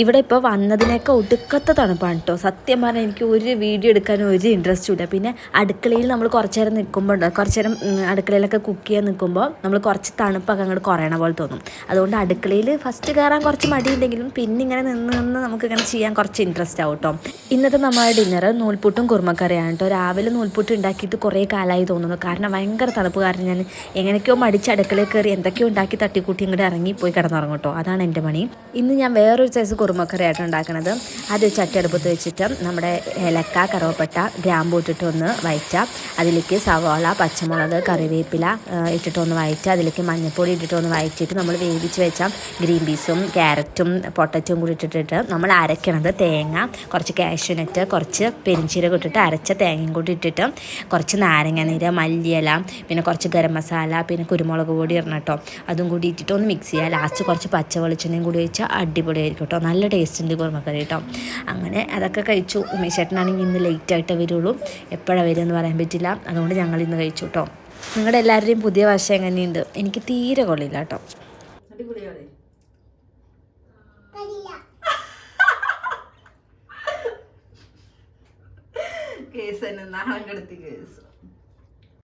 ഇവിടെ ഇപ്പോൾ വന്നതിനൊക്കെ ഒടുക്കത്തെ തണുപ്പാണ് കേട്ടോ. സത്യം പറഞ്ഞാൽ എനിക്ക് ഒരു വീഡിയോ എടുക്കാനും ഒരു ഇൻട്രസ്റ്റും ഇല്ല. പിന്നെ അടുക്കളയിൽ നമ്മൾ കുറച്ച് നേരം നിൽക്കുമ്പോൾ കുറച്ച് നേരം അടുക്കളയിലൊക്കെ കുക്ക് ചെയ്യാൻ നിൽക്കുമ്പോൾ നമ്മൾ കുറച്ച് തണുപ്പൊക്കെ അങ്ങോട്ട് കുറയണ പോലെ തോന്നും. അതുകൊണ്ട് അടുക്കളയിൽ ഫസ്റ്റ് കയറാൻ കുറച്ച് മടിയുണ്ടെങ്കിലും പിന്നെ ഇങ്ങനെ നിന്ന് നമുക്കിങ്ങനെ ചെയ്യാൻ കുറച്ച് ഇൻട്രസ്റ്റ് ആവും കേട്ടോ. ഇന്നത്തെ നമ്മുടെ ഡിന്നർ നൂൽപുട്ടും കുറുമക്കറിയാണ് കേട്ടോ. രാവിലെ നൂൽപുട്ട് ഉണ്ടാക്കിയിട്ട് കുറേ കാലമായി തോന്നുന്നു. കാരണം ഭയങ്കര തണുപ്പ് കാരണം ഞാൻ എങ്ങനെയൊക്കെയോ മടിച്ച് അടുക്കളയിൽ കയറി എന്തൊക്കെയോ ഉണ്ടാക്കി തട്ടിക്കൂട്ടി ഇങ്ങോട്ട് ഇറങ്ങി പോയി കിടന്നിറങ്ങും കേട്ടോ. അതാണ് എൻ്റെ പണി. ഇന്ന് ഞാൻ വേറൊരു സൈസ് കുറുമക്കറിയായിട്ട് ഉണ്ടാക്കുന്നത്. അത് ചട്ടി അടുപ്പത്ത് വെച്ചിട്ട് നമ്മുടെ ഏലക്ക, കറുവപ്പട്ട, ഗ്രാമ്പൂ ഇട്ടിട്ട് ഒന്ന് വഴറ്റുക. അതിലേക്ക് സവാള, പച്ചമുളക്, കറിവേപ്പില ഇട്ടിട്ടൊന്ന് വഴറ്റുക. അതിലേക്ക് മഞ്ഞൾപ്പൊടി ഇട്ടിട്ടൊന്ന് വഴറ്റിയിട്ട് നമ്മൾ വേവിച്ച് വെച്ച ഗ്രീൻ പീസും ക്യാരറ്റും പൊട്ടറ്റും കൂടി ഇട്ടിട്ട് നമ്മൾ അരയ്ക്കണത് തേങ്ങ, കുറച്ച് കാഷ്യൂനട്ട്, കുറച്ച് പെരിഞ്ചീരകം ഇട്ടിട്ട് അരച്ച തേങ്ങയും കൂടി ഇട്ടിട്ട് കുറച്ച് നാരങ്ങ നീര്, മല്ലിയില, പിന്നെ കുറച്ച് ഗരം മസാല, പിന്നെ കുരുമുളക് പൊടി ഇടണം കേട്ടോ. അതും കൂടി ഇട്ടിട്ട് ഒന്ന് മിക്സ് ചെയ്യുക. ലാസ്റ്റ് കുറച്ച് പച്ച വെളിച്ചെണ്ണയും കൂടി വെച്ചാൽ അടിപൊളിയായിരിക്കും കേട്ടോ. നല്ല ടേസ്റ്റ് ഉണ്ട് കുറുമക്കറി കേട്ടോ. അങ്ങനെ അതൊക്കെ കഴിച്ചു. ഉമേശേട്ടനാണെങ്കിൽ ഇന്ന് ലേറ്റായിട്ട് വരുള്ളൂ. എപ്പോഴാണ് വരുമെന്ന് പറയാൻ പറ്റില്ല. അതുകൊണ്ട് ഞങ്ങൾ ഇന്ന് കഴിച്ചു കേട്ടോ. നിങ്ങളുടെ എല്ലാവരുടെയും പുതിയ വർഷം എങ്ങനെയുണ്ട്? എനിക്ക് തീരെ കൊള്ളില്ല കേട്ടോ. കേസ് തന്നെ നാളെ കിടത്തി കേസ്